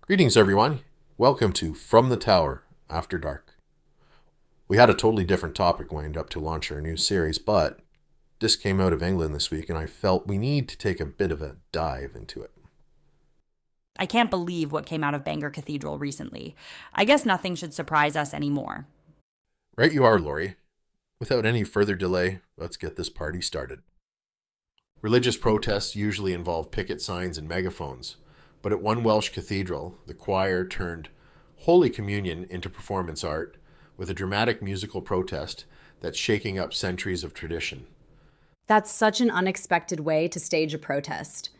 Greetings, everyone. Welcome to From the Tower After Dark. We had a totally different topic lined up to launch our new series, but this came out of England this week, and I felt we need to take a bit of a dive into it. I can't believe what came out of Bangor Cathedral recently. I guess nothing should surprise us anymore. Right you are, Laurie. Without any further delay, let's get this party started. Religious protests usually involve picket signs and megaphones, but at one Welsh cathedral, the choir turned Holy Communion into performance art with a dramatic musical protest that's shaking up centuries of tradition. That's such an unexpected way to stage a protest.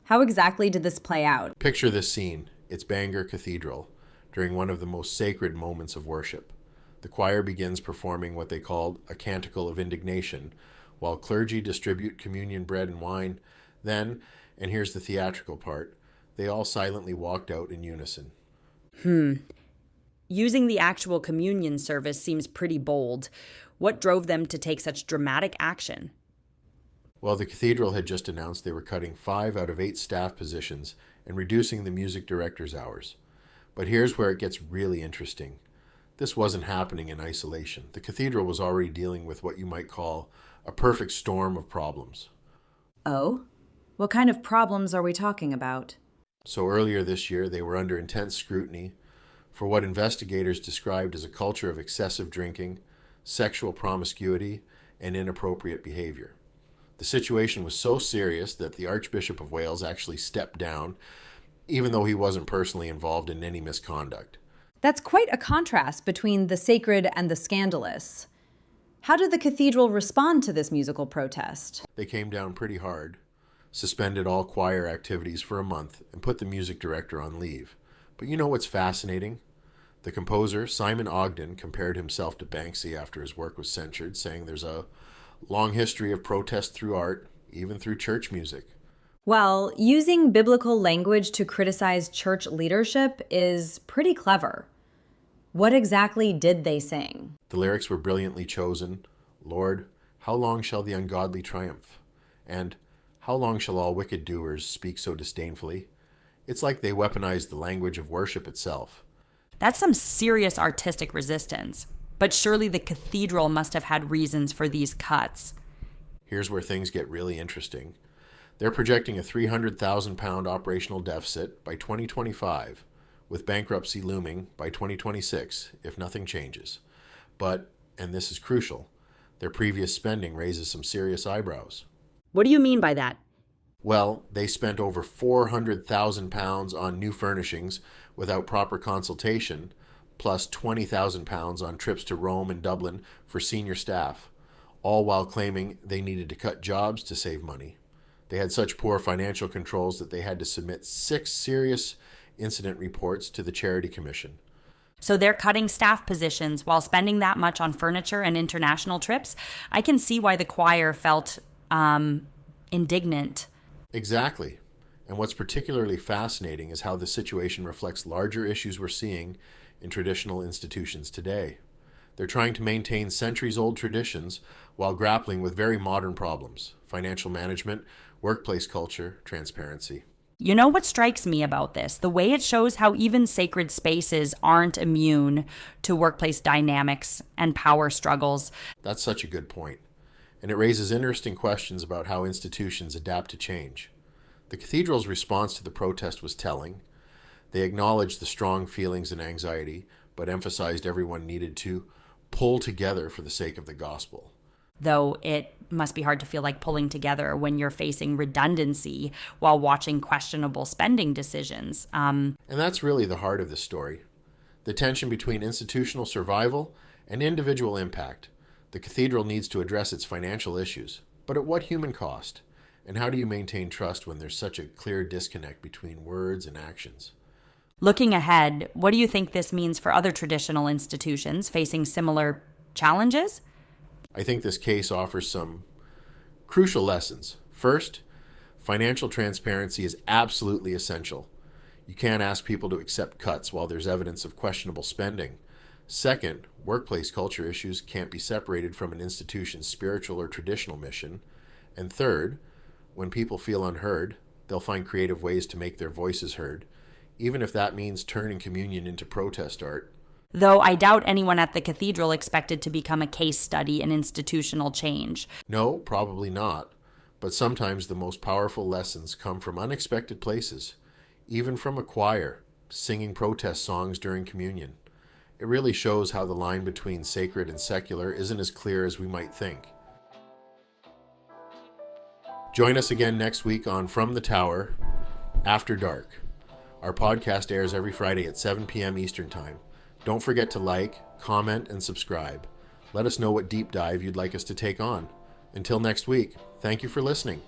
How exactly did this play out? Picture this scene. It's Bangor Cathedral, during one of the most sacred moments of worship. The choir begins performing what they called a Canticle of Indignation, while clergy distribute communion bread and wine. Then, and here's the theatrical part, they all silently walked out in unison. Using the actual communion service seems pretty bold. What drove them to take such dramatic action? Well, the cathedral had just announced they were cutting 5 out of 8 staff positions and reducing the music director's hours. But here's where it gets really interesting. This wasn't happening in isolation. The cathedral was already dealing with what you might call a perfect storm of problems. Oh? What kind of problems are we talking about? So earlier this year, they were under intense scrutiny for what investigators described as a culture of excessive drinking, sexual promiscuity, and inappropriate behavior. The situation was so serious that the Archbishop of Wales actually stepped down, even though he wasn't personally involved in any misconduct. That's quite a contrast between the sacred and the scandalous. How did the cathedral respond to this musical protest? They came down pretty hard, suspended all choir activities for a month, and put the music director on leave. But you know what's fascinating? The composer, Simon Ogden, compared himself to Banksy after his work was censured, saying there's a long history of protest through art, even through church music. Well, using biblical language to criticize church leadership is pretty clever. What exactly did they sing? The lyrics were brilliantly chosen. Lord, how long shall the ungodly triumph? And how long shall all wicked doers speak so disdainfully? It's like they weaponized the language of worship itself. That's some serious artistic resistance. But surely the cathedral must have had reasons for these cuts. Here's where things get really interesting. They're projecting a £300,000 operational deficit by 2025, with bankruptcy looming by 2026 if nothing changes. But, and this is crucial, their previous spending raises some serious eyebrows. What do you mean by that? Well, they spent over £400,000 on new furnishings without proper consultation, plus £20,000 on trips to Rome and Dublin for senior staff, all while claiming they needed to cut jobs to save money. They had such poor financial controls that they had to submit 6 serious incident reports to the Charity Commission. So they're cutting staff positions while spending that much on furniture and international trips? I can see why the choir felt indignant. Exactly. And what's particularly fascinating is how the situation reflects larger issues we're seeing in traditional institutions today. They're trying to maintain centuries-old traditions while grappling with very modern problems: financial management, workplace culture, transparency. You know what strikes me about this? The way it shows how even sacred spaces aren't immune to workplace dynamics and power struggles. That's such a good point. And it raises interesting questions about how institutions adapt to change. The cathedral's response to the protest was telling. They acknowledged the strong feelings and anxiety, but emphasized everyone needed to pull together for the sake of the gospel. Though it must be hard to feel like pulling together when you're facing redundancy while watching questionable spending decisions. And that's really the heart of the story. The tension between institutional survival and individual impact. The cathedral needs to address its financial issues, but at what human cost? And how do you maintain trust when there's such a clear disconnect between words and actions? Looking ahead, what do you think this means for other traditional institutions facing similar challenges? I think this case offers some crucial lessons. First, financial transparency is absolutely essential. You can't ask people to accept cuts while there's evidence of questionable spending. Second, workplace culture issues can't be separated from an institution's spiritual or traditional mission. And third, when people feel unheard, they'll find creative ways to make their voices heard, even if that means turning communion into protest art. Though I doubt anyone at the cathedral expected to become a case study in institutional change. No, probably not. But sometimes the most powerful lessons come from unexpected places, even from a choir singing protest songs during communion. It really shows how the line between sacred and secular isn't as clear as we might think. Join us again next week on From the Tower, After Dark. Our podcast airs every Friday at 7 p.m. Eastern Time. Don't forget to like, comment, and subscribe. Let us know what deep dive you'd like us to take on. Until next week, thank you for listening.